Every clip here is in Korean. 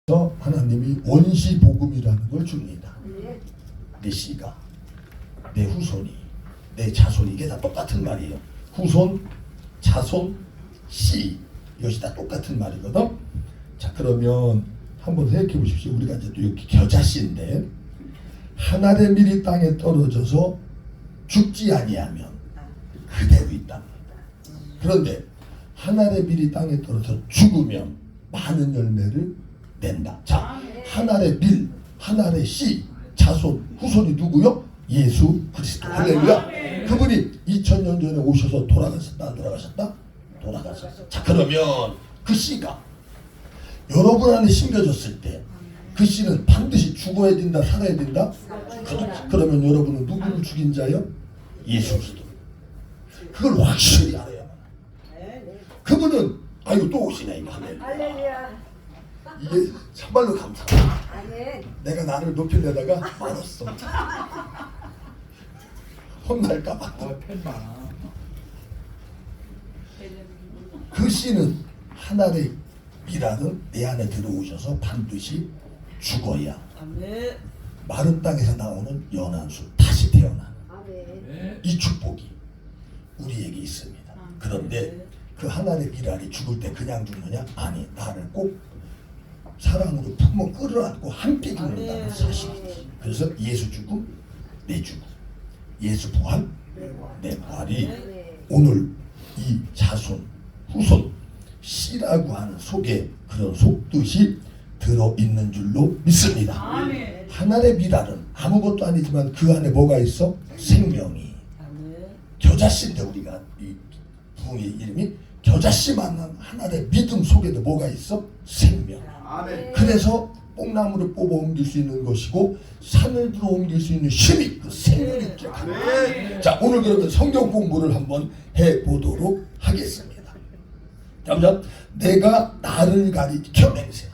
그래서 하나님이 원시복음이라는 걸 줍니다. 내 씨가, 내 후손이, 내 자손이, 이게 다 똑같은 말이에요. 후손, 자손, 씨, 이것이 다 똑같은 말이거든. 자, 그러면 한번 생각해 보십시오. 우리가 이제 또 이렇게 겨자씨인데 하늘의 밀이 땅에 떨어져서 죽지 아니하면 그대로 있답니다. 그런데 하늘의 밀이 땅에 떨어져 죽으면 많은 열매를 낸다. 자, 하늘의 밀, 하늘의 씨, 자손, 후손이 누구요? 예수 그리스도. 할렐루야. 그분이 2000년 전에 오셔서 돌아가셨다, 안 돌아가셨다? 돌아가셨어. 자, 그러면 그 씨가 여러분 안에 심겨졌을 때 그 씨는 반드시 죽어야 된다, 살아야 된다? 그러면 여러분은 누구를 죽인 자요? 예수 그리스도. 그걸 확실히 알아야. 그분은 아이고 또 오시네 이거. 할렐루야. 이게 정말로 감사합니다. 내가 나를 높이려다가 말았어. 혼날까봐. 그 씨는 하늘의 미라는 내 안에 들어오셔서 반드시 죽어야 마른 땅에서 나오는 연한 수 다시 태어나는 이 축복이 우리에게 있습니다. 그런데 그 하늘의 미랄이 죽을 때 그냥 죽느냐? 아니, 나를 꼭 사랑으로 품어 끌어안고 함께 죽는다는 사실이지. 그래서 예수 죽음, 내 죽음, 예수 부활, 내 부활이 오늘 이 자손, 후손, 씨라고 하는 속에 그런 속뜻이 들어있는 줄로 믿습니다. 하늘의 미랄은 아무것도 아니지만 그 안에 뭐가 있어? 생명이. 겨자씨인데 우리가 이 부흥의 이름이 겨자씨 만난 하늘의 믿음 속에도 뭐가 있어? 생명. 그래서 뽕나무를 뽑아 옮길 수 있는 것이고 산을 들어 옮길 수 있는 힘이 그 생명이 있죠. 자, 오늘 그러면 성경 공부를 한번 해보도록 하겠습니다. 자, 내가 나를 가리켜 맹세한다.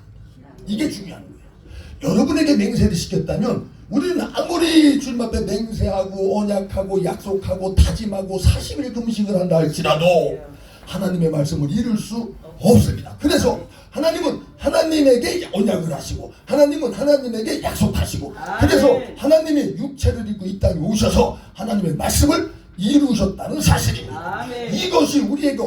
이게 중요한 거예요. 여러분에게 맹세를 시켰다면 우리는 아무리 주님 앞에 맹세하고 언약하고 약속하고 다짐하고 40일 금식을 한다 할지라도 하나님의 말씀을 이룰 수 없습니다. 그래서 하나님은 하나님에게 언약을 하시고 하나님은 하나님에게 약속하시고 그래서 하나님이 육체를 입고 이 땅에 오셔서 하나님의 말씀을 이루셨다는 사실입니다. 이것이 우리에게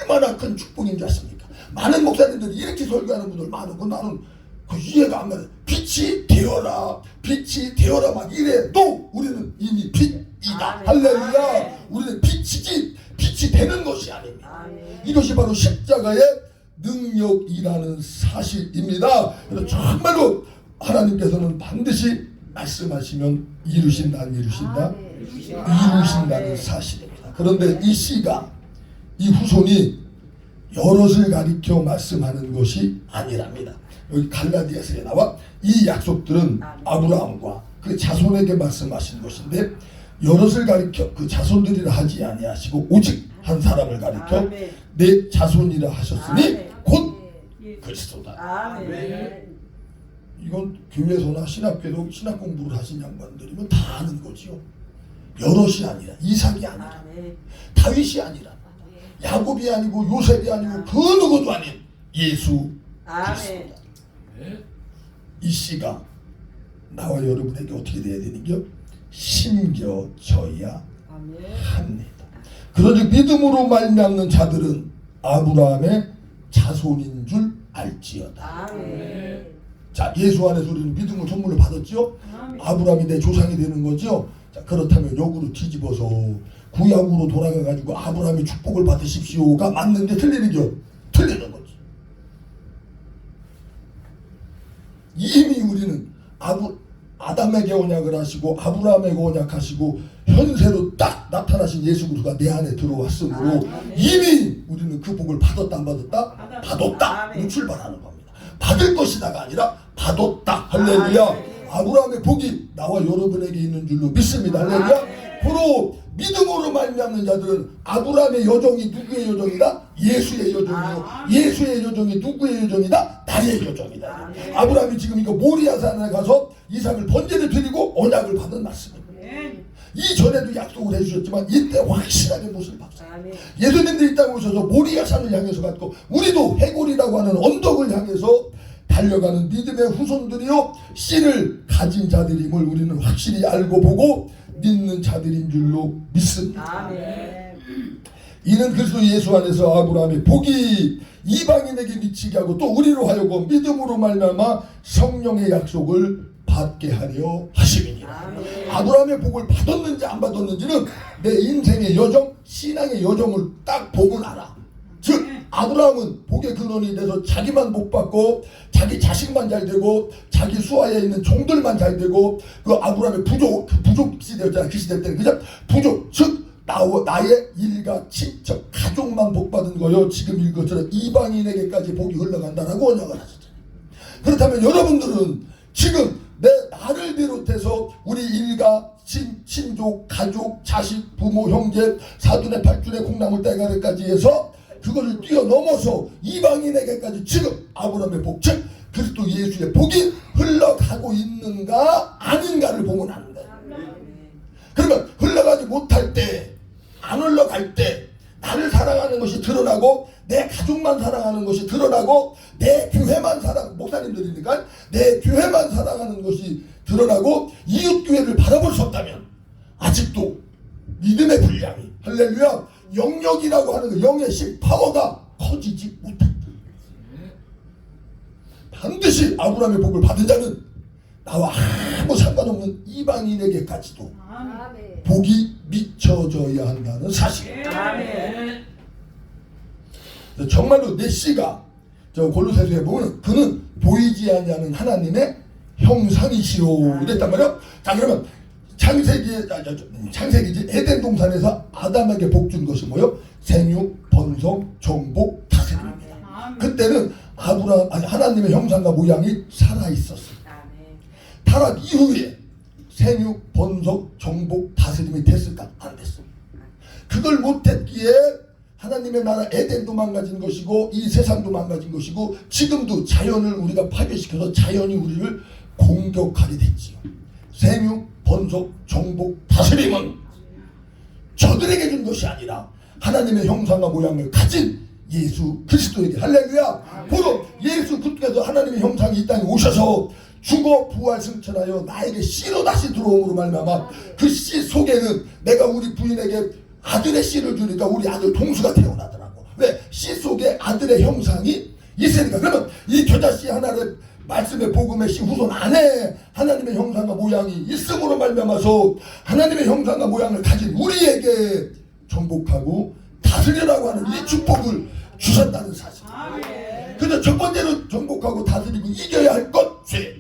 얼마나 큰 축복인 줄 아십니까? 많은 목사님들이 이렇게 설교하는 분들 많고 나는 그 이해가 안 가요. 빛이 되어라, 빛이 되어라 막 이래도 우리는 이미 빛이다. 할렐루야. 우리는 빛이지 빛이 되는 것이 아닙니다. 이것이 바로 십자가의 능력이라는 사실입니다. 그래서 정말로 하나님께서는 반드시 말씀하시면 이루신다, 안 이루신다? 이루신다는 사실입니다. 그런데 이 씨가, 이 후손이 여럿을 가리켜 말씀하는 것이 아니랍니다. 여기 갈라디아서에 나와 이 약속들은 아브라함과 그 자손에게 말씀하신 것인데 여럿을 가리켜 그 자손들이라 하지 아니하시고 오직 한 사람을 가리켜 내 자손이라 하셨으니 곧 그리스도다. 이건 교회에서나 신학교도 신학 공부를 하신 양반들이면 다 아는 거지요. 여럿이 아니라 이삭이 아니라 다윗이 아니라 야곱이 아니고 요셉이 아니고 그 누구도 아닌 예수 그리스도다. 이 씨가 나와 여러분에게 어떻게 돼야 되는겨? 심겨져야 합니다. 그러니 믿음으로 말미암는 자들은 아브라함의 자손인 줄 알지어다. 자, 예수 안에서 우리는 믿음을 선물로 받았죠. 아브라함이 내 조상이 되는 거죠. 자, 그렇다면 역으로 뒤집어서 구약으로 돌아가 가지고 아브라함의 축복을 받으십시오가 맞는데 틀리는겨? 틀리는 거지. 이미 우리는 아담에게 언약을 하시고 아브라함에게 언약하시고 현세로 딱 나타나신 예수 그리스도가 내 안에 들어왔으므로 이미 우리는 그 복을 받았다 안 받았다? 받았다. 우리 출발하는 겁니다. 받을 것이다가 아니라 받았다. 할렐루야. 아브라함의 복이 나와 여러분에게 있는 줄로 믿습니다. 할렐루야. 바로 믿음으로 말미암는 자들은 아브라함의 여정이 누구의 여정이다? 예수의 여정이요. 예수의 여정이 누구의 여정이다? 나의 여정이다. 아브라함이 지금 이거 모리아산에 가서 이삭을 번제를 드리고 언약을 받은 말씀입니다. 이전에도 약속을 해주셨지만 이때 확실하게 못을 박습니다. 예수님들이 이 땅에 오셔서 모리아산을 향해서 갔고 우리도 해골이라고 하는 언덕을 향해서 달려가는 믿음의 후손들이요 씨를 가진 자들임을 우리는 확실히 알고 보고 믿는 자들인 줄로 믿습니다. 아멘. 이는 그리스도 예수 안에서 아브라함의 복이 이방인에게 미치게 하고 또 우리로 하여금 믿음으로 말미암아 성령의 약속을 받게 하려 하심이니라. 아브라함의 복을 받았는지 안 받았는지는 내 인생의 여정, 신앙의 여정을 딱 보면 알아. 즉 아브라함은 복의 근원이 돼서 자기만 복 받고 자기 자식만 잘 되고 자기 수하에 있는 종들만 잘 되고 그 아브라함의 부족 시대였잖아. 그 시대 때는 그죠? 부족 즉 나의 일가 친척 가족만 복 받은 거요. 지금 이것처럼 이방인에게까지 복이 흘러간다라고 언약을 하셨잖아요. 그렇다면 여러분들은 지금 나를 비롯해서 우리 일가 친족 가족 자식 부모 형제 사돈의 팔촌의 콩나물 대가리까지 해서 그것을 뛰어넘어서 이방인에게까지 지금 아브라함의 복, 즉 그리스도 예수의 복이 흘러가고 있는가 아닌가를 보면 아는 거예요. 그러면 흘러가지 못할 때, 안 흘러갈 때 나를 사랑하는 것이 드러나고 내 가족만 사랑하는 것이 드러나고 내 교회만 목사님들이니까 내 교회만 사랑하는 것이 드러나고 이웃교회를 바라볼 수 없다면 아직도 믿음의 분량이 할렐루야 영역이라고 하는 그 영의 신 파워가 커지지 못한다. 반드시 아브라함의 복을 받은 자는 나와 아무 상관없는 이방인에게까지도 복이 미쳐져야 한다는 사실. 정말로 내 씨가 저 골로새서에 보면 그는 보이지 않는 하나님의 형상이시오 이랬단 말이야. 자 그러면 창세기지 에덴 동산에서 아담에게 복 준 것이 뭐요? 생육, 번성, 정복, 다스림입니다. 그때는 하나님의 형상과 모양이 살아 있었어요. 타락 이후에 생육, 번성, 정복, 다스림이 됐을까? 안 됐습니다. 그걸 못했기에 하나님의 나라 에덴도 망가진 것이고 이 세상도 망가진 것이고 지금도 자연을 우리가 파괴시켜서 자연이 우리를 공격하게 됐지요. 생육, 번성, 정복, 다스림은 저들에게 준 것이 아니라 하나님의 형상과 모양을 가진 예수 그리스도에게 할렐루야. 바로 예수 그리스도께서 하나님의 형상이 이 땅에 오셔서 죽어 부활 승천하여 나에게 씨로 다시 들어옴으로 말미암아 그 씨 속에는 내가 우리 부인에게 아들의 씨를 주니까 우리 아들 동수가 태어나더라고. 왜? 씨 속에 아들의 형상이 있으니까. 그러면 이 겨자씨 하나를 말씀의 복음의 씨 후손 안에 하나님의 형상과 모양이 있음으로 말미암아서 하나님의 형상과 모양을 가진 우리에게 정복하고 다스리라고 하는 이 축복을 주셨다는 사실. 그래서 첫 번째로 정복하고 다스리고 이겨야 할 것 죄,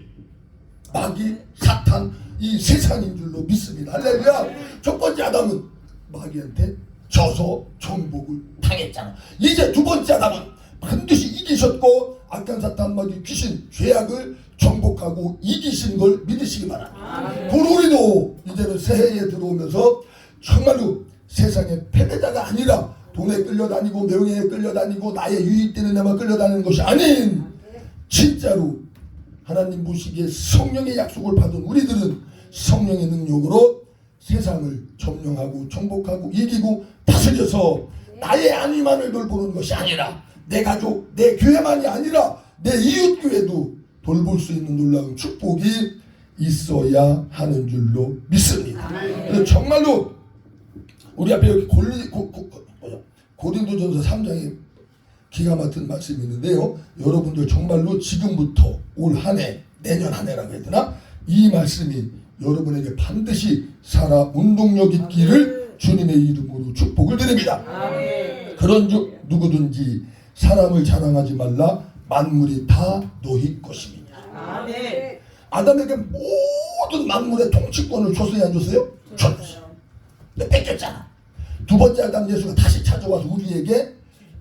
마귀, 사탄, 이 세상인 줄로 믿습니다. 할렐루야. 첫 번째 아담은 마귀한테 져서 정복을 당했잖아. 이제 두 번째 아담은 반드시 이기셨고 악한 사탄 마귀 귀신 죄악을 정복하고 이기신 걸 믿으시기 바랍니다. 그리고 우리도 이제는 새해에 들어오면서 정말로 세상의 패배자가 아니라 돈에 끌려다니고 명예에 끌려다니고 나의 유익되는 데만 끌려다니는 것이 아닌 진짜로 하나님 보시기에 성령의 약속을 받은 우리들은 성령의 능력으로 세상을 점령하고 정복하고 이기고 다스려서 나의 안위만을 돌보는 것이 아니라 내 가족, 내 교회만이 아니라 내 이웃교회도 돌볼 수 있는 놀라운 축복이 있어야 하는 줄로 믿습니다. 그래서 정말로 우리 앞에 여기 고린도전서 3장에 기가 막힌 말씀이 있는데요. 여러분들 정말로 지금부터 올 한 해, 내년 한 해라고 해야 되나? 이 말씀이 여러분에게 반드시 살아 운동력 있기를 주님의 이름으로 축복을 드립니다. 그런즉 누구든지 사람을 자랑하지 말라. 만물이 다 너희 것입니다. 아담에게 모든 만물의 통치권을 줬어요, 안 줬어요? 줬어요. 근데 뺏겼잖아. 두 번째 아담 예수가 다시 찾아와서 우리에게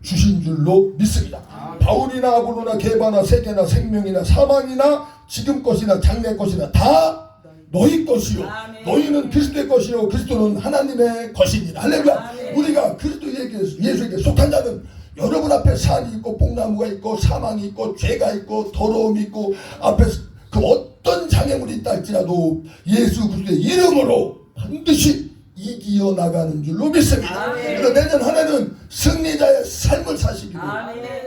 주신 줄로 믿습니다. 바울이나 아볼로나 게바나 세계나 생명이나 사망이나 지금 것이나 장래 것이나 다 너희 것이요. 너희는 그리스도의 것이요. 그리스도는 하나님의 것입니다. 할렐루야. 우리가 그리스도에게 예수에게 속한 자는 여러분 앞에 산이 있고 뽕나무가 있고 사망이 있고 죄가 있고 더러움이 있고 앞에 그 어떤 장애물이 있다 할지라도 예수 그리스도의 이름으로 반드시 이기어 나가는 줄로 믿습니다. 그래서 내년 한 해는 승리자의 삶을 사시기를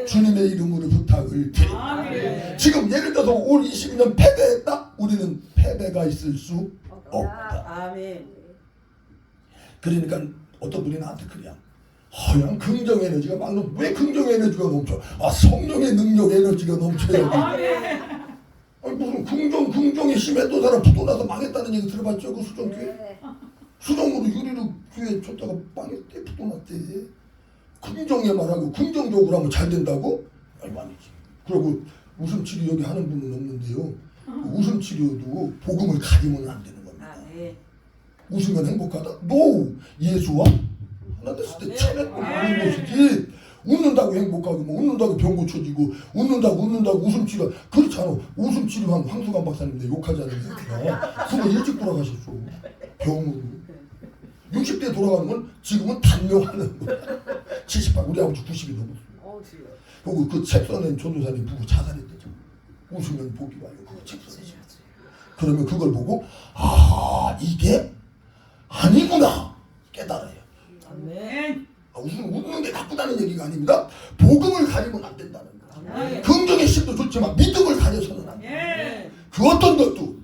주님의 이름으로 부탁을 드립니다. 지금 예를 들어서 올 22년 패배했다? 우리는 패배가 있을 수 없다. 그러니까 어떤 분이 나한테 그래요. 허양 긍정 에너지가 막 왜 긍정 에너지가 넘쳐? 성령의 능력 에너지가 넘쳐요. 아니 무슨 긍정이 심해도 사람 부도나서 망했다는 얘기 들어봤죠? 그 수정교회? 수정으로 유리로 교회 줬다가 망했대, 부도났대. 긍정에 말하고 긍정적으로 하면 잘 된다고? 아니 아니지. 그리고 웃음 치료 여기 하는 분은 없는데요. 웃음 치료도 복음을 가리면 안 되는 겁니다. 웃으면 행복하다? 노! 예수와 하나 됐을 때 차례고 많은 것이지. 웃는다고 행복하고 뭐 웃는다고 병 고쳐지고 웃는다고 웃음치료 그렇잖아. 웃음치료한 황수관 박사님들 욕하잖아요. 그거 일찍 돌아가셨어. 병으로 60대 돌아가는 건 지금은 단명하는 거야. 78 우리 아버지 90이 넘었어. 그리고 그 책 써낸 전도사님 부부 자살했대죠. 웃으면 복이 와요. 그거 책 써낸. 그러면 그걸 보고 이게 아니구나 깨달아요. 웃는 게 나쁘다는 얘기가 아닙니다. 복음을 가리면 안 된다는 거예요. 긍정의 심도 좋지만 믿음을 가려서는 안 돼요. 그 어떤 것도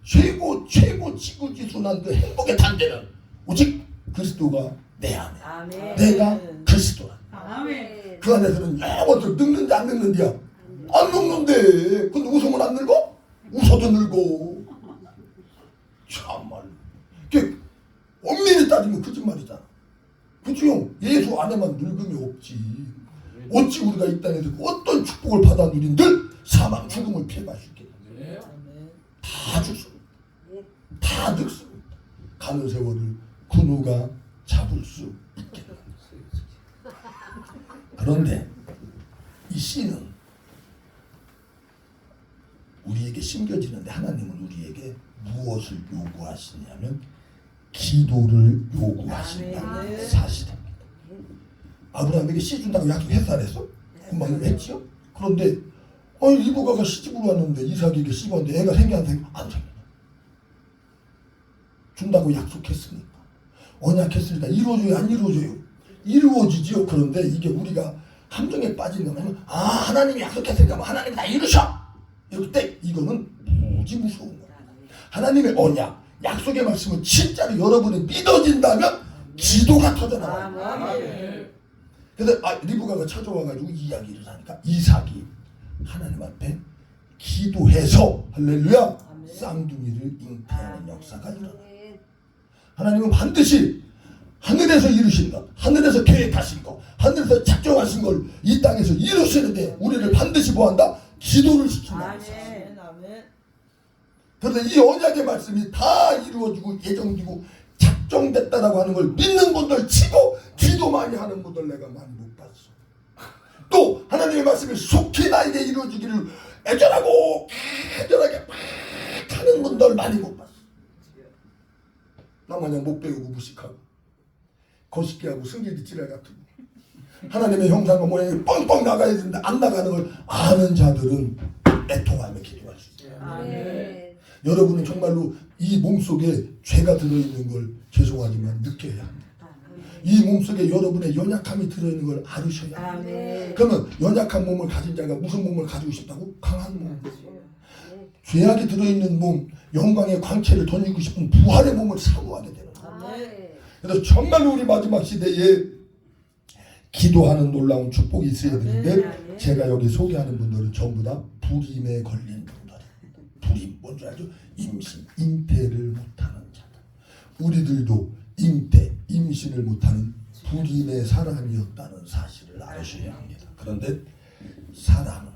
최고 지구지순한 그 행복의 단계는 오직 그리스도가 내 안에 내가 그리스도라. 그 안에서는 아무것도 늙는지 안 늙는지야. 안 늙는데 근데 웃으면 안 늙어? 웃어도 늙어. 참말 엄밀히 따지면 거짓말이잖아. 그죠? 예수 안에만 늙음이 없지. 어찌 우리가 이 땅에서 어떤 축복을 받아 누린들 사망 죽음을 피해갈 수 있겠냐. 다 죽습니다. 다 늙습니다. 가는 세월을 그 누가 잡을 수 있겠냐. 그런데 이 씨는 우리에게 심겨지는데 하나님은 우리에게 무엇을 요구하시냐면 기도를 요구하신다는 사실입니다. 아브라함에게 씨 준다고 약속했어 안 했어? 금방 했지요? 그런데 리브가가 시집으로 왔는데 이삭에게 씨 줬는데 애가 생겨 안 생겨? 안 생겨. 준다고 약속했으니까 언약했으니까 이루어져요 안 이루어져요? 이루어지지요. 그런데 이게 우리가 함정에 빠지는 거면 하나님이 약속했으니까 하나님 다 이루셔! 이럴 때 이거는 무지 무서운 거예요. 하나님의 언약 약속의 말씀은 진짜로 여러분이 믿어진다면 기도가 터져나와요. 그래서 리브가가 찾아와가지고 이야기를 하니까 이삭이 하나님 앞에 기도해서 할렐루야 쌍둥이를 잉태하는 역사가 일어나요. 하나님은 반드시 하늘에서 이루신 것, 하늘에서 계획하신 것, 하늘에서 작정하신 걸 이 땅에서 이루시는데 우리를 반드시 뭐한다? 기도를 시킨다. 그런데 이 언약의 말씀이 다 이루어지고 예정되고 작정됐다라고 하는 걸 믿는 분들 치고 기도 많이 하는 분들 내가 많이 못 봤어. 또 하나님의 말씀이 속히 나에게 이루어지기를 애절하고 애절하게 막 하는 분들 많이 못 봤어. 나 마냥 못 배우고 무식하고 거시기 하고 승질이 찌랄 같은 하나님의 형상과 모양이 뻥뻥 나가야 되는데 안 나가는 걸 아는 자들은 애통하며 기도할 수 있어요. 여러분은 정말로 이 몸속에 죄가 들어있는 걸 죄송하지만 느껴야 합니다. 이 몸속에 여러분의 연약함이 들어있는 걸 알으셔야 합니다. 그러면 연약한 몸을 가진 자가 무슨 몸을 가지고 싶다고? 강한 몸. 죄악이 들어있는 몸, 영광의 광채를 던지고 싶은 부활의 몸을 사모하게 되는 거예요. 그래서 정말로 우리 마지막 시대에 기도하는 놀라운 축복이 있어야 되는데 제가 여기 소개하는 분들은 전부 다 불임에 걸린 분들이에요. 불임 뭔지 알죠? 임신, 잉태를 못하는 자들. 우리들도 잉태, 임신을 못하는 불임의 사람이었다는 사실을 알으셔야 합니다. 그런데 사람은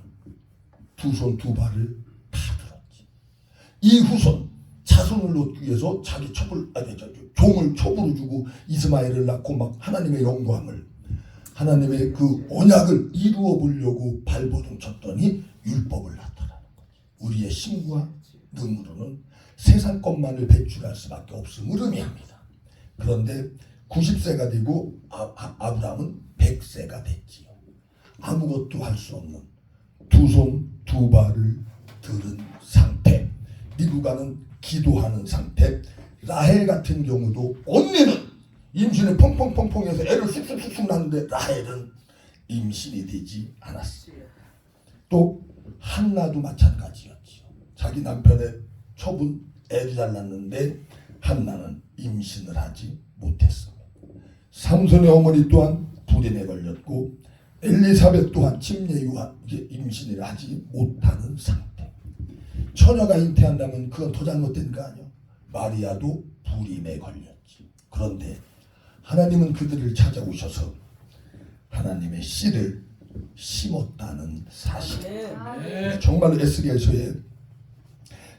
두 손 두 발을 다 들었지. 이 후손 자손을 얻기 위해서 자기 종을 첩으로 주고 이스마엘을 낳고 막 하나님의 영광을 하나님의 그 언약을 이루어 보려고 발버둥 쳤더니 율법을 나타나는 거지. 우리의 힘과 능으로는 세상 것만을 배출할 수밖에 없음을 의미합니다. 그런데 90세가 되고 아브라함은 100세가 됐지요. 아무것도 할 수 없는 두 손 두 발을 들은 상태, 리브가는 기도하는 상태, 라헬 같은 경우도 언니는 임신을 펑펑펑펑해서 애를 쑥쑥쑥쑥 낳는데 라헬은 임신이 되지 않았어요. 또 한나도 마찬가지였지요. 자기 남편의 처분 애를 잘 낳는데 한나는 임신을 하지 못했어요. 삼손의 어머니 또한 불임에 걸렸고 엘리사벳 또한 침례 이후에 임신을 하지 못하는 상태. 처녀가 잉태한다면 그건 더 잘못된 거 아니야? 마리아도 불임에 걸렸지. 그런데 하나님은 그들을 찾아오셔서 하나님의 씨를 심었다는 사실. 정말 에스겔서에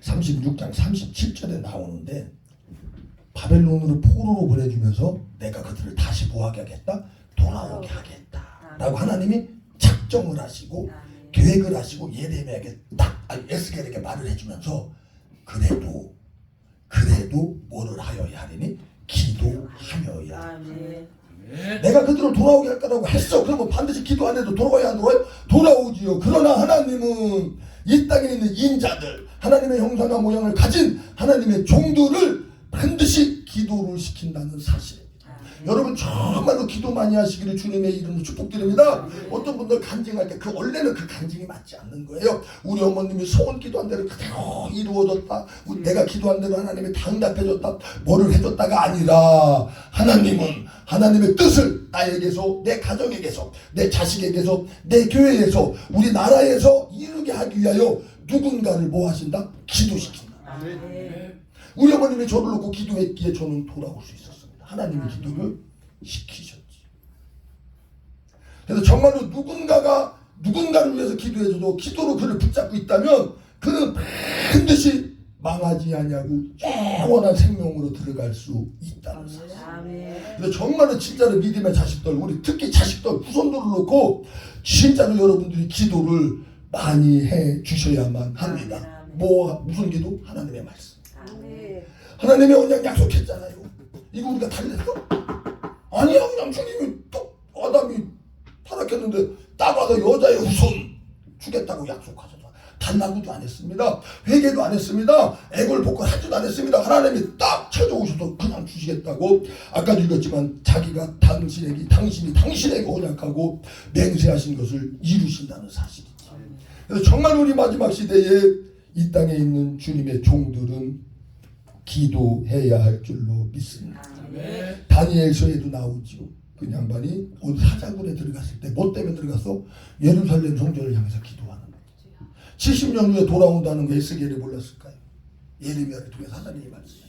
36장 37절에 나오는데 바벨론으로 포로로 보내주면서 내가 그들을 다시 뭐하게 하겠다? 돌아오게 하겠다 라고 하나님이 작정을 하시고 계획을 하시고 예레미야에게 에스겔에게 말을 해주면서 그래도 뭐를 하여야 하리니? 기도하여야 하리니. 내가 그들을 돌아오게 할 거라고 했어. 그러면 반드시 기도 안 해도 돌아와야 안 돌아와요? 돌아오지요. 그러나 하나님은 이 땅에 있는 인자들, 하나님의 형상과 모양을 가진 하나님의 종들을 반드시 기도를 시킨다는 사실입니다. 여러분 정말로 기도 많이 하시기를 주님의 이름으로 축복드립니다. 어떤 분들 간증할 때 원래는 그 간증이 맞지 않는 거예요. 우리 어머님이 소원 기도한 대로 그대로 이루어졌다. 내가 기도한 대로 하나님이 다 응답해줬다. 뭐를 해줬다가 아니라 하나님은 하나님의 뜻을 나에게서, 내 가정에게서, 내 자식에게서, 내 교회에서, 우리 나라에서 이루게 하기 위하여 누군가를 뭐 하신다? 기도시킨다. 우리 어머님이 저를 놓고 기도했기에 저는 돌아올 수 있었습니다. 하나님이 기도를 시키셨지. 그래서 정말로 누군가를 위해서 기도해줘도 기도로 그를 붙잡고 있다면 그는 반드시 망하지 아니하고 영원한 생명으로 들어갈 수 있다는 사실. 그래서 정말로 진짜로 믿음의 자식들, 우리 특히 자식들, 후손들을 놓고 진짜로 여러분들이 기도를 많이 해 주셔야만 합니다. 무슨 기도? 하나님의 말씀. 하나님의 언약 약속했잖아요. 이거 우리가 달랬어? 아니야. 그냥 주님이 또 아담이 타락했는데 딱 와서 여자의 후손 주겠다고 약속하셨잖아. 달라고도 안 했습니다. 회개도 안 했습니다. 애걸복걸 하지도 안 했습니다. 하나님이 딱 찾아오셔서 그냥 주시겠다고. 아까도 읽었지만 자기가 당신이 당신에게 언약하고 맹세하신 것을 이루신다는 사실이죠. 그래서 정말 우리 마지막 시대에 이 땅에 있는 주님의 종들은 기도해야 할 줄로 믿습니다. 다니엘서에도 나오죠. 그 양반이 어느 사자굴에 들어갔을 때 뭐 때문에 들어갔어? 예루살렘 성전을 향해서 기도하는 거예요. 70년 후에 돌아온다는 거 에스겔이 몰랐을까요? 예레미야를 통해서 하나님이 말씀해요.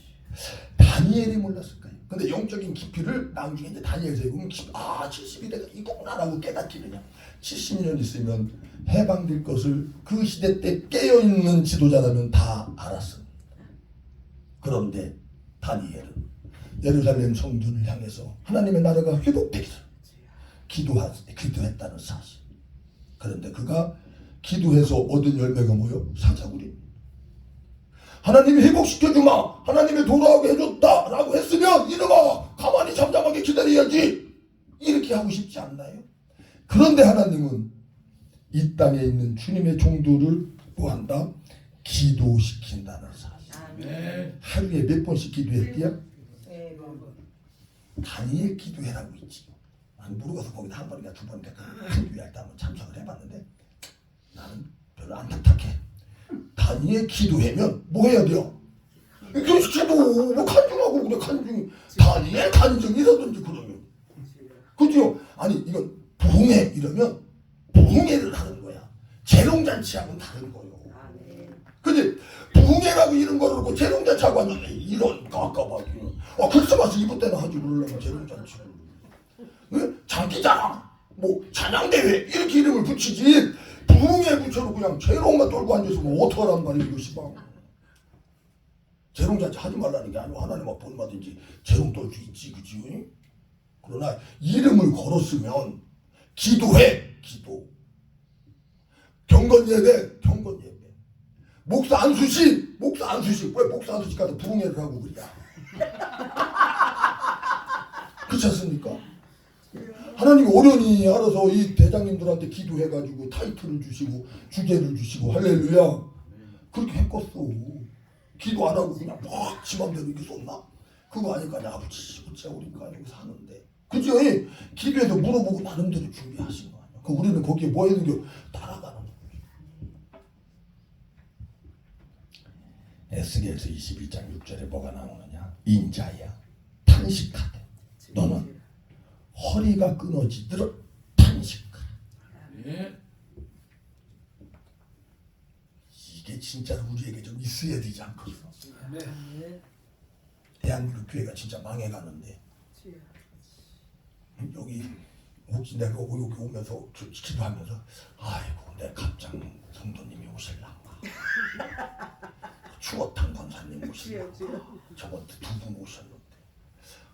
다니엘이 몰랐을까요? 근데 영적인 깊이를 나중에 이제 다니엘서에 보면 70이 내가 이거구나라고 깨닫기는요. 70년 있으면 해방될 것을 그 시대 때 깨어있는 지도자라면 다 알았습니다. 그런데 다니엘은 예루살렘 성전을 향해서 하나님의 나라가 회복되기를 기도했다는 사실. 그런데 그가 기도해서 얻은 열매가 뭐요? 사자굴이. 하나님이 회복시켜주마, 하나님이 돌아오게 해줬다 라고 했으면 이놈아 가만히 잠잠하게 기다려야지, 이렇게 하고 싶지 않나요? 그런데 하나님은 이 땅에 있는 주님의 종들을 뭐한다? 기도시킨다는 사실. 하루에 몇 번씩 기도했대요? 다니엘 기도해라고 있지. 나는 모르고서 거기다 한 번인가 두 번인가 기도할 때 한번 참석을 해봤는데 나는 별로 안 답답해. 다니엘 기도하면 뭐 해야 돼요? 기도 뭐 간증하고 그래. 간증 다니엘 간증이라든지 그러면 그죠? 아니 이건 부흥회 이러면 부흥회를 하는 거야. 재롱잔치하고는 다른 거요. 그지? 부흥회라고 이런 거를 놓고 재롱잔치하고 왔는데 이런 깝깝하게 크리스마스 이브 때는 하지 그러려면 재롱잔치 장기자랑 뭐 찬양대회 이렇게 이름을 붙이지 부흥회 붙여놓고 그냥 재롱만 떨고 앉아있으면 어떡하란 말이야. 이거 시방 재롱잔치 하지 말라는 게 아니고 하나님 막 본받든지 재롱 떨 수 있지. 그치? 그러나 이름을 걸었으면 기도해. 기도 경건예배 경건예배 목사 안수식 왜 목사 안수식 가서 부흥회를 하고 그래. 그렇지 않습니까? 하나님이 오련히 알아서 이 대장님들한테 기도해가지고 타이틀을 주시고 주제를 주시고 할렐루야 그렇게 했겠어. 기도 안 하고 그냥 막 지맘대로 이렇게 쏟나? 그거 아닐까? 아버지 어째 우리가 여기 사는데 그죠? 기도해서 물어보고 나름대로 준비하신 거 아니야. 그 우리는 거기에 뭐 해야 되는 게 따라가는 거죠. 에스겔서 21장 6절에 뭐가 나오느냐? 인자야 탄식하되 너는 허리가 끊어지도록 탄식하라. 네. 이게 진짜로 우리에게 좀 있어야 되지 않겠어? 네. 대한민국 교회가 진짜 망해가는데 여기 혹시 내가 여기 오면서 기도하면서 아이고 내 갑장 성도님이 오실란가 추어탕 권사님 오실란가 저번 때 두 분 오셨는데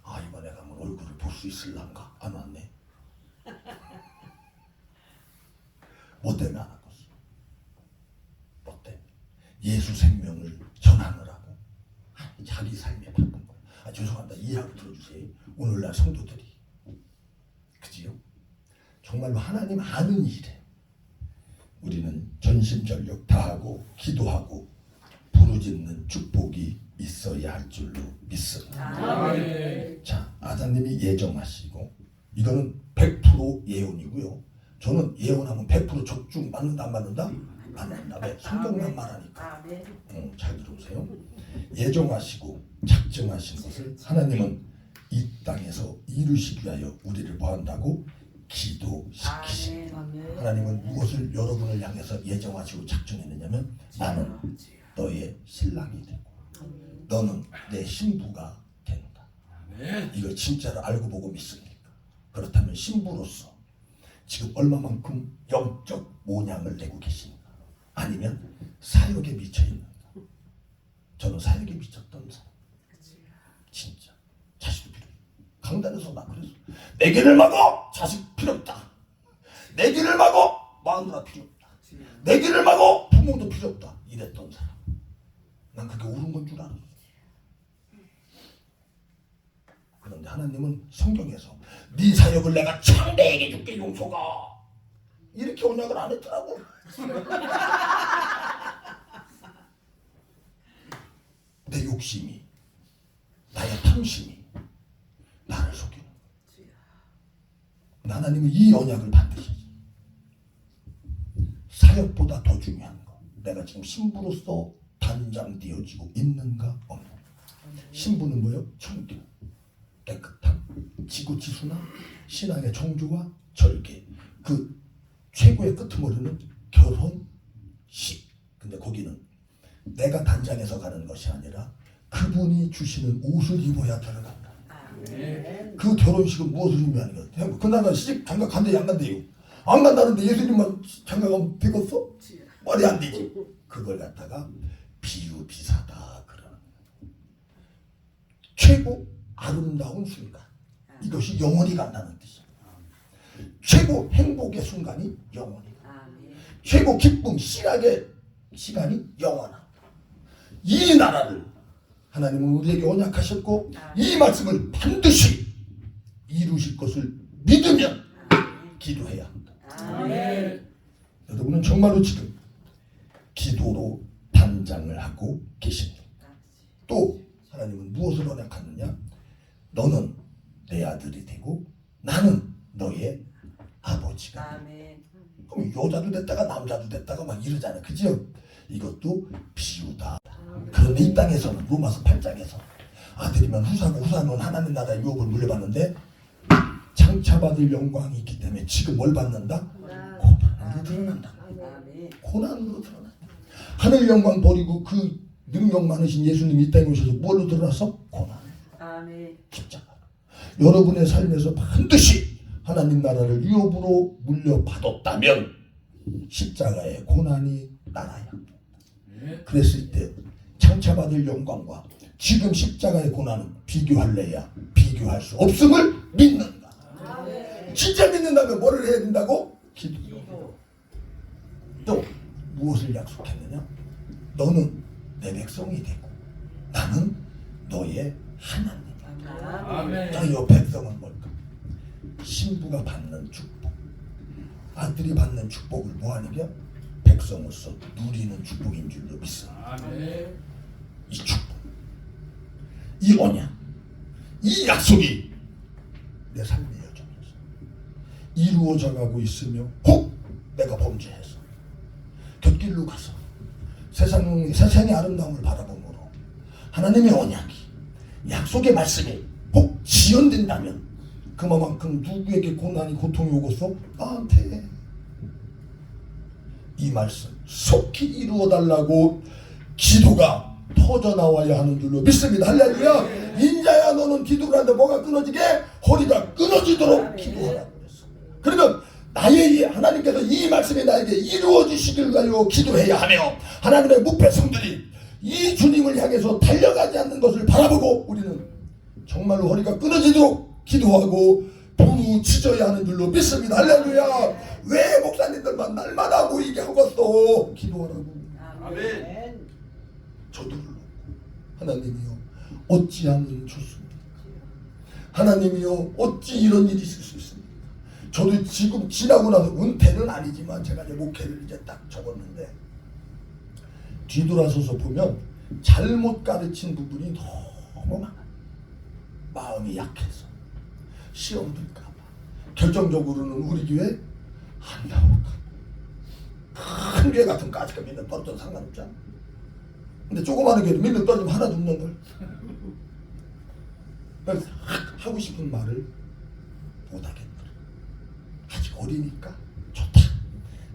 아 이번에 가면 얼굴을 볼 수 있을란가 안 왔네. 뭐 때문에 안 왔겠어? 뭐 때문에? 예수 생명을 전하느라고 자기 삶에 바꾼 거야. 죄송합니다. 이해하고 들어주세요. 오늘날 성도들이 그지요? 정말로 하나님 아는 일에 우리는 전심전력 다하고 기도하고 부르짖는 축복이 있어야 할 줄로 믿습니다. 자, 아담님이 예정하시고 이거는 100% 예언이고요. 저는 예언하면 100% 적중 맞는다 안 맞는다? 맞는다. 왜? 성경만 말하니까. 잘 들어보세요. 예정하시고 작정하신 것을 하나님은 이 땅에서 이루시기 위하여 우리를 뭐한다고? 기도시키십니다. 하나님은 무엇을 여러분을 향해서 예정하시고 작정했느냐면 나는 너의 신랑이 되고 너는 내 신부가 된다. 이걸 진짜로 알고 보고 믿습니까? 그렇다면 신부로서 지금 얼마만큼 영적 모양을 내고 계신가? 아니면 사역에 미쳐있는가? 저는 사역에 미쳤던 사람. 진짜 자식도 필요 없어. 강단에서 나 그랬어. 내 길을 막어 자식 필요 없다. 내 길을 막어 마누라 필요 없다. 내 길을 막어 부모도 필요 없다. 이랬던 사람. 난 그게 옳은 건 줄 알았어. 그런데 하나님은 성경에서 네 사역을 내가 창대하게 줄게 용서가 이렇게 언약을 안 했더라고. 내 욕심이 나의 탐심이 나를 속이는 거야. 하나님은 이 언약을 반드시 사역보다 더 중요한 거 내가 지금 신부로서 단장되어지고 있는가 없는가. 신부는 뭐예요? 청결 깨끗함 지고지순함 신앙의 정조와 절개 그 최고의 끄트머리는 결혼식. 근데 거기는 내가 단장해서 가는 것이 아니라 그분이 주시는 옷을 입어야 들어간다. 그 결혼식은 무엇을 의미하는 거야? 그나마 시집 장가 간대 안 간대요. 안 간다는데 예수님만 장가 가면 되겠어? 말이 안 되지. 그걸 갖다가 비유비사다 그러는 거야. 최고 아름다운 순간 이것이 영원히 간다는 뜻이야. 최고 행복의 순간이 영원히 간다. 최고 기쁨 신학의 시간이 영원하다. 이 나라를 하나님은 우리에게 언약하셨고 이 말씀을 반드시 이루실 것을 믿으면 기도해야 합니다. 여러분은 정말로 지금 기도로 단장을 하고 계십니다. 또 하나님은 무엇을 언약하느냐? 너는 내 아들이 되고 나는 너의 아버지가 된다. 그럼 여자도 됐다가 남자도 됐다가 막 이러잖아요. 그죠? 이것도 비유다. 그런데 이 땅에서는 로마서 8장에서 아들이면 후사고 후사는 하나님 나라의 유업을 물려받는데 장차받을 영광이 있기 때문에 지금 뭘 받는다? 고난으로 드러난다. 고난으로 드러난다. 하늘 영광 버리고 그 능력 많으신 예수님이 이 땅에 오셔서 뭘로 드러나서? 고난. 십자가. 여러분의 삶에서 반드시 하나님 나라를 유업으로 물려받았다면 십자가의 고난이 따라야 합니다. 그랬을 때 장차받을 영광과 지금 십자가의 고난은 비교할래야 비교할 수 없음을 믿는다. 진짜 믿는다면 뭐를 해야 된다고? 기도. 또 무엇을 약속했느냐? 너는 내 백성이 되고 나는 너의 하나님이다. 자, 이 백성은 뭘까? 신부가 받는 축복, 아들이 받는 축복을 뭐하는 게 백성으로서 누리는 축복인 줄로 믿습니다. 이 이 언약, 이 약속이 내 삶의 여정에서 이루어져 가고 있으며, 혹 내가 범죄해서 곁길로 가서 세상의 아름다움을 바라보므로 하나님의 언약이, 약속의 말씀이 혹 지연된다면 그만큼 누구에게 고난이, 고통이 오겠어? 나한테. 이 말씀 속히 이루어달라고 기도가 터져나와야 하는 줄로 믿습니다. 할렐루야. 인자야, 너는 기도를 하는데 뭐가 끊어지게? 허리가 끊어지도록 기도하라고 그랬어. 그러면 나의 하나님께서 이 말씀이 나에게 이루어지시길 가지고 기도해야 하며, 하나님의 무패성들이 이 주님을 향해서 달려가지 않는 것을 바라보고 우리는 정말로 허리가 끊어지도록 기도하고 부르짖어야 하는 줄로 믿습니다. 할렐루야. 왜 목사님들만 날마다 모이게 하겠어? 기도하라고. 아멘. 저들을 놓고 하나님이여 어찌하면 좋습니까? 하나님이여 어찌 이런 일이 있을 수 있습니까? 저도 지금 지나고 나서, 은퇴는 아니지만 제가 이제 목회를 이제 딱 접었는데, 뒤돌아서서 보면 잘못 가르친 부분이 너무 많아요. 마음이 약해서, 시험 들까봐, 결정적으로는 우리 교회 안 나올까. 큰 교회 같은 까지가 몇 명 떨어져도 상관없잖아. 근데 조그마한 교회도 몇 명 떨어지면 하나 죽는 걸. 그래서 하고 싶은 말을 못하겠더라. 아직 어리니까 좋다.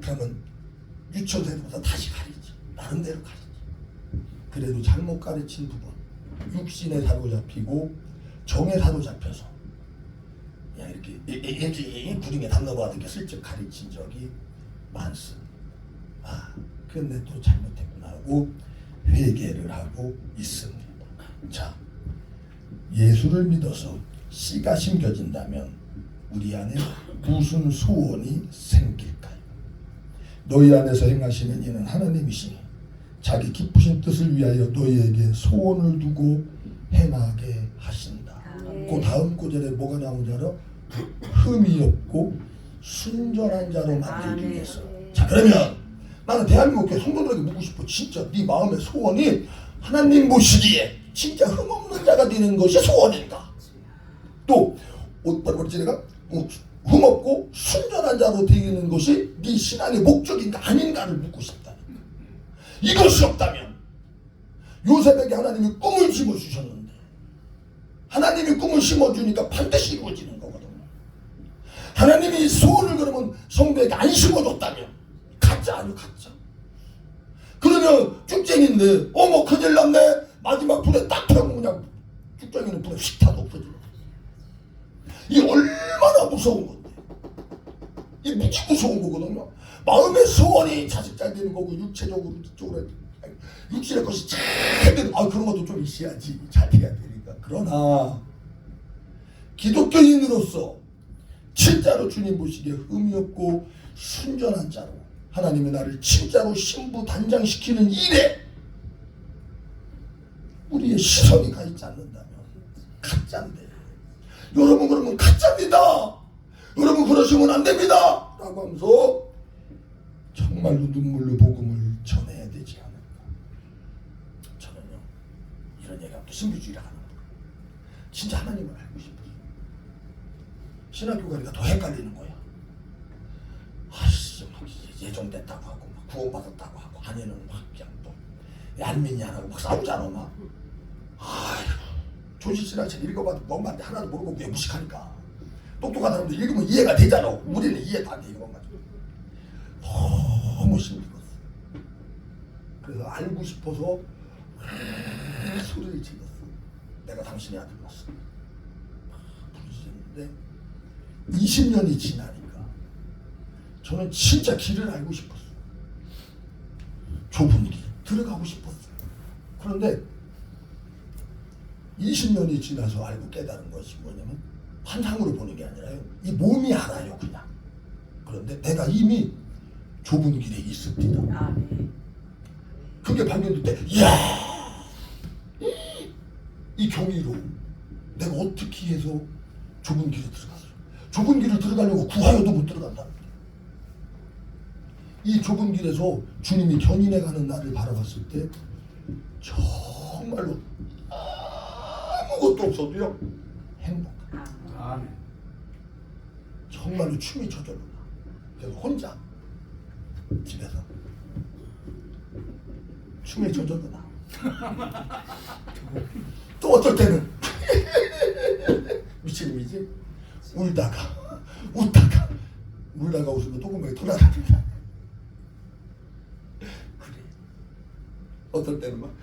그러면 유치원 때부터 다시 가르치. 나름대로 가르치. 그래도 잘못 가르친 부분, 육신에 사로잡히고 정에 사로잡혀서 그냥 이렇게 구름에 담너봐도 이렇게 슬쩍 가르친 적이 많습니다. 그런데 또 잘못했구나 하고 회개를 하고 있습니다. 자, 예수를 믿어서 씨가 심겨진다면 우리 안에 무슨 소원이 생길까요? 너희 안에서 행하시는 이는 하나님이시니 자기 기쁘신 뜻을 위하여 너희에게 소원을 두고 행하게 하신다. 그 다음 구절에 뭐가 나오는지 알아? 흠이 없고 순전한 자로 만들기 위해서. 자, 그러면 나는 대한민국 교회 성도들에게 묻고 싶어. 진짜 네 마음의 소원이 하나님 보시기에 진짜 흠없는 자가 되는 것이 소원인가? 또 뭐라고 그랬지 내가? 흠없고 순전한 자로 되는 것이 네 신앙의 목적인가 아닌가를 묻고 싶다. 이것이 없다면, 요셉에게 하나님이 꿈을 심어주셨는데 하나님이 꿈을 심어주니까 반드시 이루어지는 거거든요. 하나님이 소원을 그러면 성도에게 안 심어줬다면 가짜 아니요, 가짜. 그러면 쭉쟁인데 어머 큰일 났네. 마지막 불에 딱 태우면 그냥 쭉쟁이는 불에 휙 타도 없어지는 거예요. 이 얼마나 무서운 건데. 이 무지 무서운 거거든요. 마음의 소원이 자식 잘 되는 거고, 육체적으로 육신의 것이 잘 되는, 그런 것도 좀 있어야지 잘 돼야 되니까. 그러나 기독교인으로서 진짜로 주님 보시기에 흠이 없고 순전한 자로 하나님의 나를 진짜로 신부 단장시키는 일에 우리의 시선이 가 있지 않는다면 가짜인데, 여러분 그러면 가짜입니다, 여러분 그러시면 안 됩니다 라고 하면서 정말로 눈물로 복음을 전해야 되지 않을까. 저는요 이런 얘기하면 또 신비주의라 하는 거예요. 진짜 하나님을 알고 싶어요. 신학교 가니까 더 헷갈리는 거야. 아씨 막 예정됐다고 하고 막 구원받았다고 하고, 아내는 막 그냥 또 안 믿냐라고 막 싸우잖아. 막 아휴, 조지신학책 읽어봐도 뭔 말인지 하나도 모르고 그냥 무식하니까. 똑똑한 사람도 읽으면 이해가 되잖아. 우리는 이해가 안 돼. 이것만 너무 힘들었어. 그래서 알고 싶어서 소리를 질렀어. 내가 당신의 아들 맞어. 부르짖었는데 20년이 지나니까 저는 진짜 길을 알고 싶었어. 좁은 길 들어가고 싶었어. 그런데 20년이 지나서 알고 깨달은 것이 뭐냐면, 환상으로 보는 게 아니라요, 이 몸이 알아요 그냥. 그런데 내가 이미 좁은 길에 있습니다. 그게 발견될 때, 이야, 이 경이로 내가 어떻게 해서 좁은 길에 들어갔어. 좁은 길을 들어가려고 구하여도 못 들어간다. 이 좁은 길에서 주님이 견인해 가는 나를 바라봤을 때 정말로 아무도 없어도요 행복한. 아멘. 정말로 춤이 저절로 나. 그래서 혼자 집에서 춤이 저절로 나. 또 어떨 때는 미친놈이지 울다가 울다가 웃으면 똥구멍이 돌아다닌다. 그래. 어떨 때는 막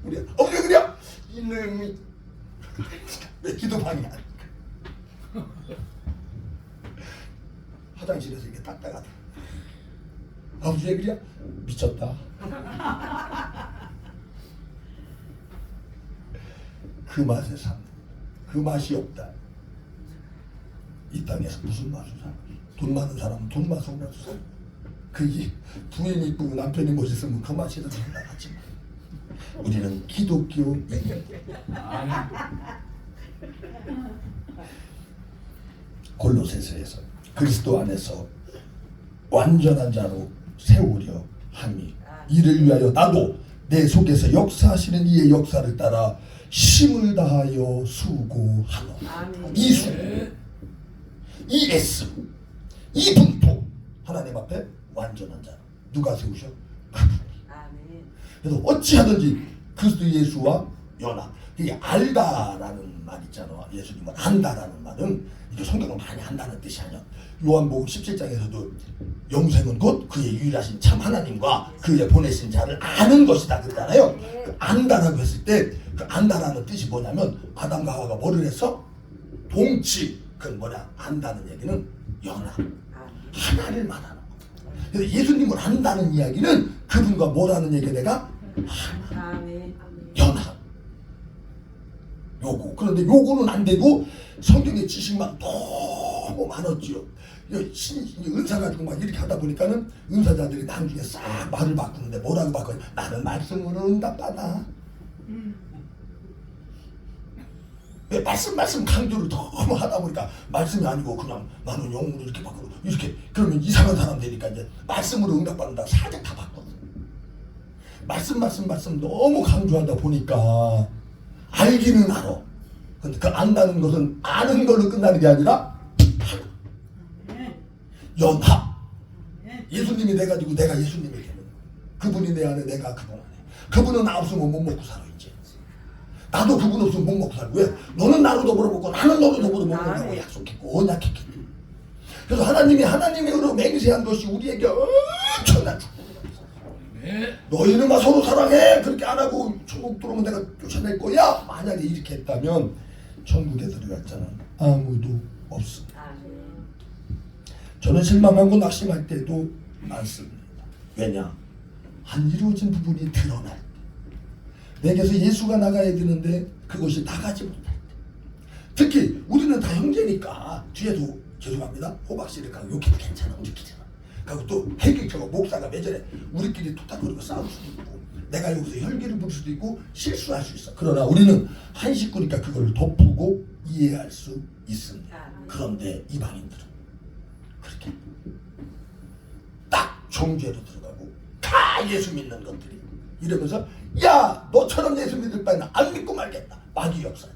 우리 왜 그래? 이놈이 내 기도방이 아니까 화장실에서 이렇게 닦다가 아버지 왜 그래? 미쳤다. 그 맛에 산다. 그 맛이 없다. 이 땅에서 무슨 맛을 살아? 돈 많은 사람은 돈 맛을 살아. 그게 부인이 이쁘고 남편이 멋있으면 그 맛이 더 나가지만 우리는 기독교 골로새서에서 그리스도 안에서 완전한 자로 세우려 함이 이를 위하여 나도 내 속에서 역사하시는 이의 역사를 따라 힘을 다하여 수고하노라. 이 수, 이 S, 이 분포 하나님 앞에 완전한 자로 누가 세우셔? 그분이. 그래서 어찌하든지 그리스도 예수와 연합. 이게 알다라는 말 있잖아. 예수님을 안다라는 말은 이게 성경을 많이 안다는 뜻이 아니야. 요한복음 17장에서도 영생은 곧 그의 유일하신 참 하나님과 그의 보내신 자를 아는 것이다 그러잖아요. 그 안다라고 했을 때 그 안다라는 뜻이 뭐냐면 아담과 하와가 뭐를 했어? 동치. 그건 뭐냐? 안다는 얘기는 연합. 하나를 말하는 거. 그래서 예수님을 안다는 이야기는 그분과 뭐라는 얘기가 내가 하나. 연합. 요거. 그런데 요거는 안 되고 성경의 지식만 너무 많았지요. 은사 가지고 막 이렇게 하다 보니까는 은사자들이 나중에 싹 말을 바꾸는데 뭐라고 바꿔요? 나는 말씀으로 응답받아. 왜 말씀 강조를 너무 하다 보니까 말씀이 아니고 그냥 나는 영으로 이렇게 바꾸고 이렇게 그러면 이상한 사람 되니까 이제 말씀으로 응답받는다 살짝 다 바꿨어. 말씀 너무 강조하다 보니까 알기는 알아. 근데 그 안다는 것은 아는 걸로 끝나는 게 아니라 연합. 예수님이 내 가지고 내가 예수님이 되는 거야. 그분이 내 안에 내가 그분 안에. 그분은 나 없으면 못 먹고 살아 이제. 나도 그분 없으면 못 먹고 살고. 왜? 너는 나로 더불어 먹고 나는 너로 더불어 먹는다고 약속했고 언약했기 때문에. 그래서 하나님이 하나님으로 맹세한 것이 우리에게 엄청난 축복이다. 너희는 막 서로 사랑해. 그렇게 안 하고 천국 들어오면 내가 쫓아낼 거야. 만약에 이렇게 했다면 천국에 들어갈 자는 아무도 없습니다. 저는 실망하고 낙심할 때도 많습니다. 왜냐? 안 이루어진 부분이 드러날 때. 내게서 예수가 나가야 되는데 그것이 나가지 못할 때. 특히 우리는 다 형제니까 뒤에도 죄송합니다. 호박씨를 가고 욕해도 괜찮아. 움직이잖아. 그리고 또 해결처가 목사가 매절에 우리끼리 톡탁거리고 싸울 수도 있고 내가 여기서 혈기를 부릴 수도 있고 실수할 수 있어. 그러나 우리는 한 식구니까 그걸 덮고 이해할 수 있습니다. 그런데 이방인들은 그렇게 딱 종죄로 들어가고 다 예수 믿는 것들이 이러면서 야 너처럼 예수 믿을 바에는 안 믿고 말겠다. 마귀 역사지.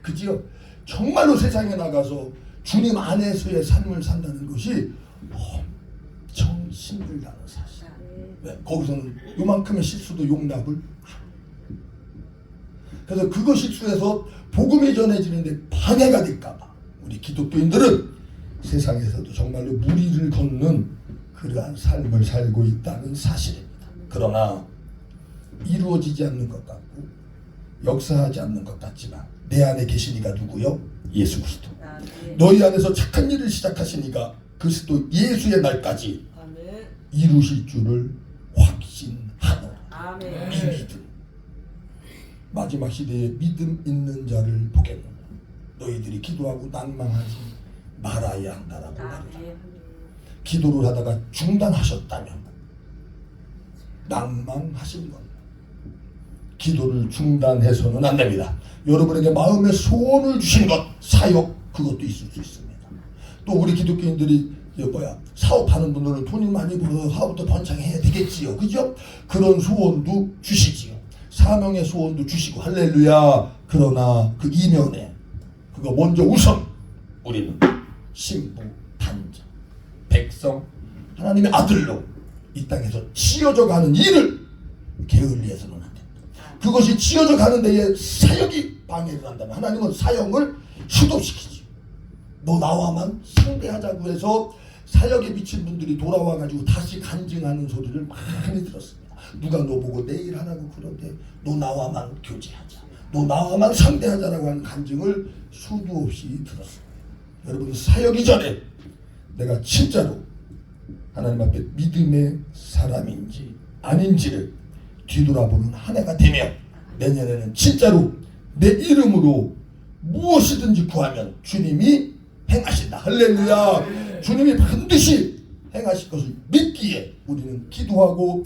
그지요? 정말로 세상에 나가서 주님 안에서의 삶을 산다는 것이 엄청 힘들다는 사실. 네, 거기서는 요만큼의 실수도 용납을. 그래서 그거 실수해서 복음이 전해지는데 방해가 될까봐 우리 기독교인들은 세상에서도 정말로 무리를 걷는 그러한 삶을 살고 있다는 사실입니다. 그러나 이루어지지 않는 것 같고 역사하지 않는 것 같지만 내 안에 계신 이가 누구요? 예수 그리스도. 너희 안에서 착한 일을 시작하시니까 그리스도 예수의 날까지 이루실 줄을 확신하노라. 이 믿음. 마지막 시대에 믿음 있는 자를 보겠노라. 너희들이 기도하고 낭망하지 말아야 한다라고 말이다. 기도를 하다가 중단하셨다면 낭망하신 겁니다. 기도를 중단해서는 안 됩니다. 여러분에게 마음의 소원을 주신 것, 사역, 그것도 있을 수 있습니다. 또 우리 기독교인들이 사업하는 분들은 돈이 많이 벌어서 사업도 번창해야 되겠지요. 그죠? 그런 소원도 주시지요. 사명의 소원도 주시고 할렐루야. 그러나 그 이면에 그거 먼저 우선 우리는 신부, 단자, 백성, 하나님의 아들로 이 땅에서 지어져 가는 일을 게을리해서는 안 된다. 그것이 지어져 가는 데에 사역이 방해를 한다면 하나님은 사역을 수도시키지. 너 나와만 상대하자고 해서 사역에 미친 분들이 돌아와가지고 다시 간증하는 소리를 많이 들었습니다. 누가 너 보고 내일 하라고 그러는데 너 나와만 교제하자, 너 나와만 상대하자라고 하는 간증을 수도 없이 들었습니다. 여러분, 사역 이전에 내가 진짜로 하나님 앞에 믿음의 사람인지 아닌지를 뒤돌아보는 한 해가 되며 내년에는 진짜로 내 이름으로 무엇이든지 구하면 주님이 행하신다. 할렐루야. 주님이 반드시 행하실 것을 믿기에 우리는 기도하고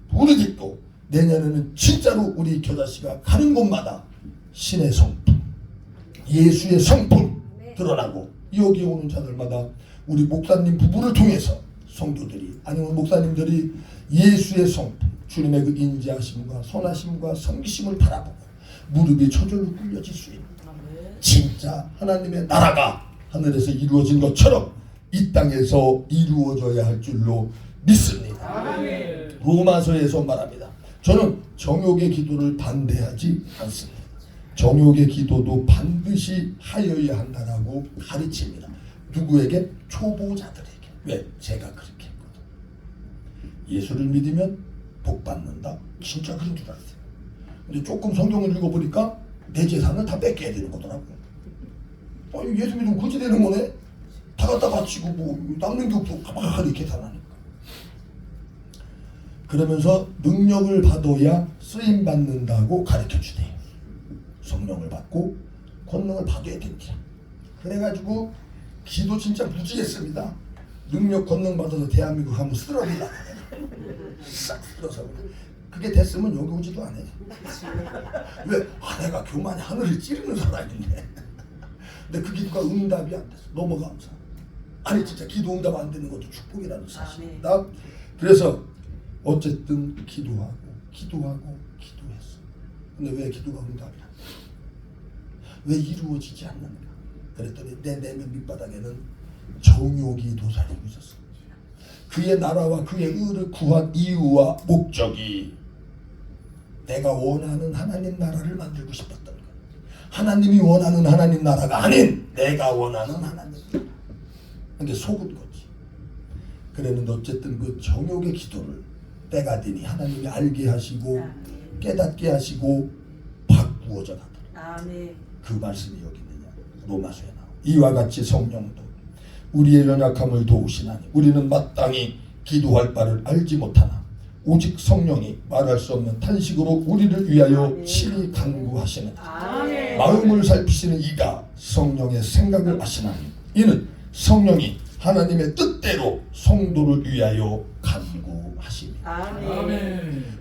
부르짖고 내년에는 진짜로 우리 교자씨가 가는 곳마다 신의 성품, 예수의 성품 드러나고 여기 오는 자들마다 우리 목사님 부부를 통해서 성도들이 아니면 목사님들이 예수의 성품, 주님의 그 인자하심과 선하심과 섬기심을 바라보고 무릎이 저절로 꿇려질 수 있는 진짜 하나님의 나라가 하늘에서 이루어진 것처럼 이 땅에서 이루어져야 할 줄로 믿습니다. 로마서에서 말합니다. 저는 정욕의 기도를 반대하지 않습니다. 정욕의 기도도 반드시 하여야 한다라고 가르칩니다. 누구에게? 초보자들에게. 왜? 제가 그렇게 했거든. 예수를 믿으면 복 받는다. 진짜 그런 줄 알았어요. 근데 조금 성경을 읽어보니까 내 재산을 다 뺏겨야 되는 거더라고요. 예수 믿으면 그지 되는 거네. 다 갖다 바치고 뭐 남는 게 없고 가만히 계산하니까. 그러면서 능력을 받아야 쓰임 받는다고 가르쳐 주대요. 성령을 받고 권능을 받아야 된다. 그래가지고 기도 진짜 무지했습니다. 능력 권능 받아서 대한민국 한번 쓸어보려고 싹 쓸어서 그게 됐으면 여기 오지도 않아요. 왜? 내가 교만이 하늘을 찌르는 사람인데. 근데 그 기도가 응답이 안 됐어. 너무 감사. 아니 진짜 기도 응답 안 되는 것도 축복이라는 사실이다. 그래서 어쨌든 기도하고 기도했어. 근데 왜 기도가 응답이 안 돼? 왜 이루어지지 않는가? 그랬더니 내 내면 밑바닥에는 정욕이 도사리고 있었어. 그의 나라와 그의 의를 구한 이유와 목적이 내가 원하는 하나님 나라를 만들고 싶었던 거야. 하나님이 원하는 하나님 나라가 아닌 내가 원하는 하나님. 그게 속은 거지. 그랬는데 어쨌든 그 정욕의 기도를 때가 되니 하나님이 알게 하시고 깨닫게 하시고 바꾸어져 가더라. 그 말씀이 여기 있느냐. 로마서에 나와. 이와 같이 성령도 우리의 연약함을 도우시나니 우리는 마땅히 기도할 바를 알지 못하나 오직 성령이 말할 수 없는 탄식으로 우리를 위하여 친히 간구하시는 마음을 살피시는 이가 성령의 생각을 아시나니 이는 성령이 하나님의 뜻대로 성도를 위하여 간구하십니다.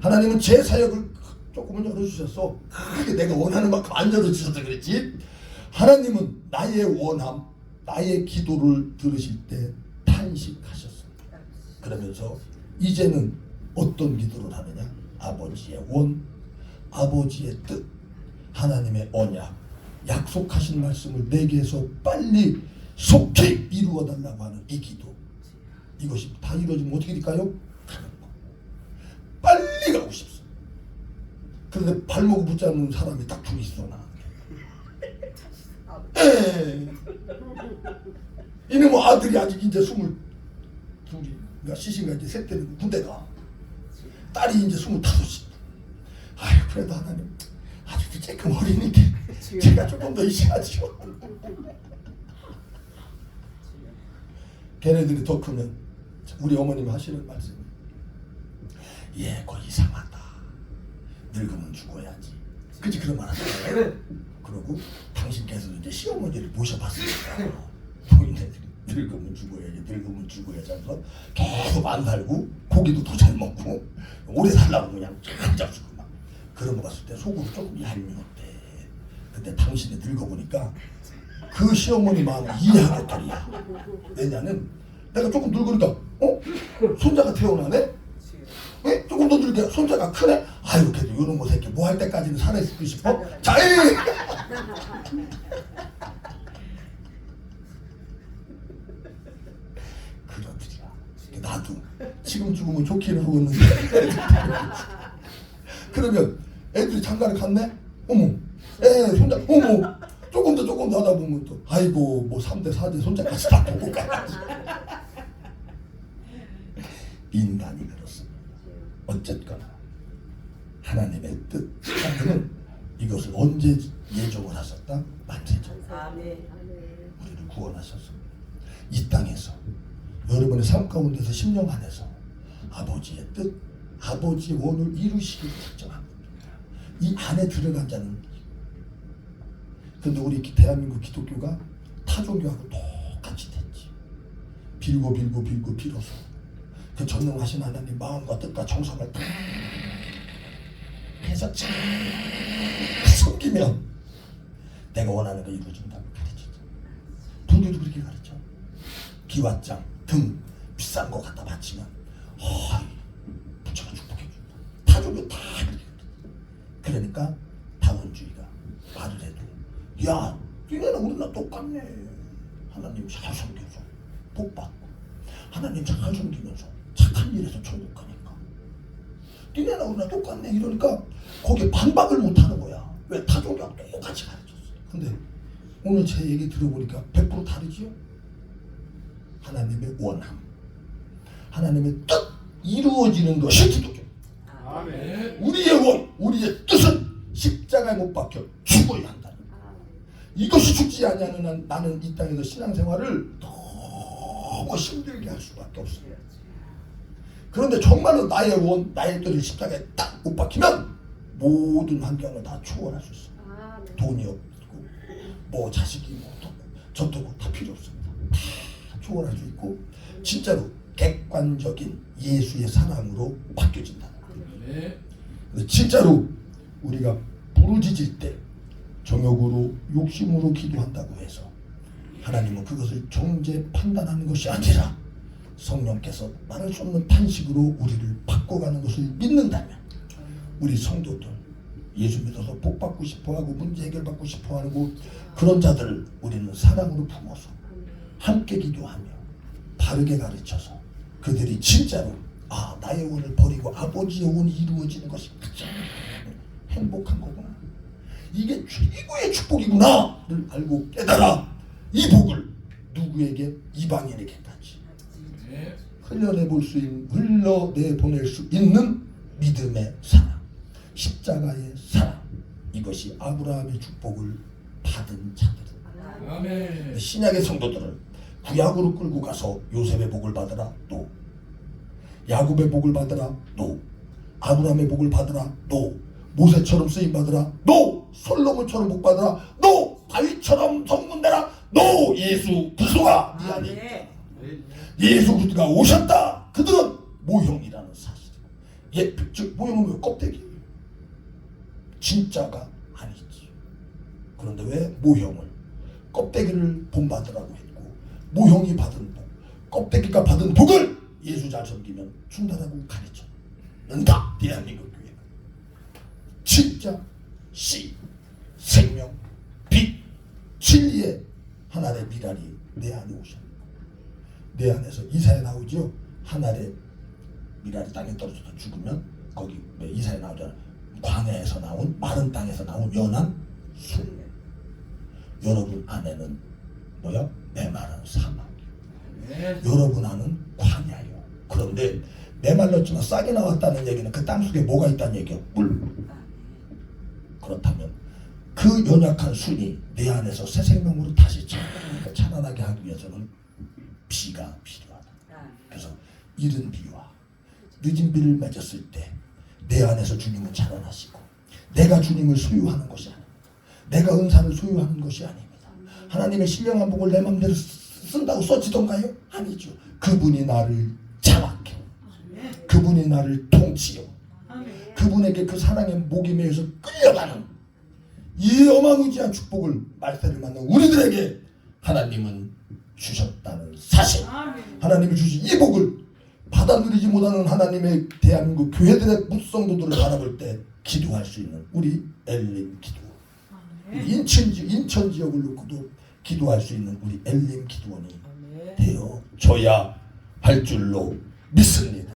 하나님은 제 사역을 조금은 열어주셨어. 그게 내가 원하는 만큼 안 열어주셔서 그랬지. 하나님은 나의 원함, 나의 기도를 들으실 때 탄식하셨습니다. 그러면서 이제는 어떤 기도를 하느냐? 아버지의 원, 아버지의 뜻, 하나님의 언약, 약속하신 말씀을 내게서 빨리 속히 이루어달라고 하는 이 기도. 이것이 다 이루어지면 어떻게 될까요? 가는 법. 빨리 가고 싶어. 그런데 발목을 붙잡는 사람이 딱 둘이 있어. 나. 이놈의 아들이 아직 이제 22이가 시신가 이제 셋째는 군대가. 딸이 이제 25이. 아유 그래도 하나님 아직도 조금 어리니까 제가 조금 더 있어야죠. 걔네들이 더 크면 우리 어머님 하시는 말씀이 그거 이상하다. 늙으면 죽어야지. 그치 그런 말 하잖아요. 그러고 당신께서도 이제 시어머니를 모셔봤으니까 부인네들이 늙으면 죽어야지 하면서 계속 안 살고 고기도 더 잘 먹고 오래 살라고 그냥 쫙 잡수고 막 그런 거 봤을 때 속으로 조금 얄미웠대. 근데 당신이 늙어보니까 그 시어머니 마음을 이해하겠더리야. 왜냐면 내가 조금 늙으니까 손자가 태어나네? 조금 더 들게. 손자가 크네. 아유 그래도 이런 거 새끼 뭐 할 때까지는 살아있고 싶어? 자, 에이! 그러더라. 나도 지금 죽으면 좋기는 하고 있는데 그러면 애들이 장가를 갔네? 어머 손자 어머 조금 더 하다 보면 또 아이고 뭐 3대 4대 손자까지 다 보고 가야지. 인간이 그렇습니다. 어쨌거나 하나님의 뜻 하나님은 이것을 언제 예정을 하셨다? 만세전 우리를 구원하셨습니다. 이 땅에서 여러분의 삶 가운데서 10년 안에서 아버지의 뜻 아버지의 원을 이루시기를 작정한 겁니다. 이 안에 들어간 자는 근데 우리 대한민국 기독교가 타종교하고 똑같이 됐지. 빌고 빌어서 그 전능하신 하나님 마음과 뜻과 정성을 다 해서 잘 섬기면 내가 원하는 거 이루어진다고 가르치죠. 불교도 그렇게 가르쳐. 기왓장 등 비싼 거 갖다 바치면 부처가 축복해준다. 타종교 다 그렇게 그러니까 다원주의가 말을 해도 야 니네는 우리나라 똑같네. 하나님 잘 섬겨서 복 받고 하나님 잘 섬기면서 착한 일에서 천국 가니까 니네나 우리나라 똑같네 이러니까 거기에 반박을 못하는 거야. 왜? 타종교하고 똑같이 가르쳤어요. 근데 오늘 제 얘기 들어보니까 100% 다르지요? 하나님의 원함 하나님의 뜻 이루어지는 것이 기독교. 아멘. 우리의 원 우리의 뜻은 십자가에 못 박혀 죽어야 한다. 이것이 죽지 아니하는 한 나는 이 땅에서 신앙생활을 너무 힘들게 할 수밖에 없어요. 그런데 정말로 나의 원, 나의 뜻을 십자가에 딱 못 박히면 모든 환경을 다 초월할 수 있어요. 돈이 없고 뭐 자식이 뭐 어떻고 저떻고 다 필요 없습니다. 다 초월할 수 있고 진짜로 객관적인 예수의 사랑으로 바뀌어진다는 거예요. 진짜로 우리가 부르짖을 때 정욕으로 욕심으로 기도한다고 해서 하나님은 그것을 정죄 판단하는 것이 아니라 성령께서 말할 수 없는 탄식으로 우리를 바꿔가는 것을 믿는다면 우리 성도들 예수 믿어서 복 받고 싶어하고 문제 해결받고 싶어하고 그런 자들을 우리는 사랑으로 품어서 함께 기도하며 바르게 가르쳐서 그들이 진짜로 나의 원을 버리고 아버지의 원이 이루어지는 것이 가장 행복한 거구나. 이게 최고의 축복이구나를 알고 깨달아 이 복을 누구에게 이방인에게까지 흘러내보낼 수 있는 믿음의 사랑 십자가의 사랑 이것이 아브라함의 축복을 받은 자들. 신약의 성도들을 구약으로 끌고 가서 요셉의 복을 받으라 노 야곱의 복을 받으라 노 아브라함의 복을 받으라 노 모세처럼 쓰임 받으라 노 솔로몬처럼 복 받으라 노 다윗처럼 성문되라 노 예수 그리스도가 네 안에 있다. 예수 그리스도가 오셨다. 그들은 모형이라는 사실. 즉 모형은 왜 껍데기? 진짜가 아니지. 그런데 왜 모형을 껍데기를 본받으라고 했고 모형이 받은 복 껍데기가 받은 복을 예수 잘 섬기면 준다라고 가르쳤는가 대한민국 교회가. 진짜 씨 생명 빛 진리의 하나님의 미랄이 내 안에 오셨다. 내 안에서 이사에 나오죠. 하나의 미랄이 땅에 떨어져서 죽으면 거기 이사에 나오잖아. 광야에서 나온 마른 땅에서 나온 연한 술. 여러분 안에는 뭐야? 메마른 사막. 여러분 안은 광야요. 그런데 메말랐지만 싹이 나왔다는 얘기는 그 땅 속에 뭐가 있다는 얘기야? 물. 그렇다면 그 연약한 순이 내 안에서 새 생명으로 다시 자라나게 하기 위해서는 비가 필요하다. 그래서 이른 비와 늦은 비를 맺었을 때 내 안에서 주님은 자라나시고 내가 주님을 소유하는 것이 아닙니다. 내가 은사를 소유하는 것이 아닙니다. 하나님의 신령한 복을 내 마음대로 쓴다고 써지던가요? 아니죠. 그분이 나를 장악해. 그분이 나를 통치해. 그분에게 그 사랑의 목이 매여서 끌려가는 이 어마무지한 축복을 말세를 만난 우리들에게 하나님은 주셨다는 사실. 하나님이 주신 이 복을 받아들이지 못하는 하나님의 대한민국 교회들의 묵성도들을 바라볼 때 기도할 수 있는 우리 엘림 기도, 우리 인천 지역을 놓고도 기도할 수 있는 우리 엘림 기도원이 되어줘야 할 줄로 믿습니다.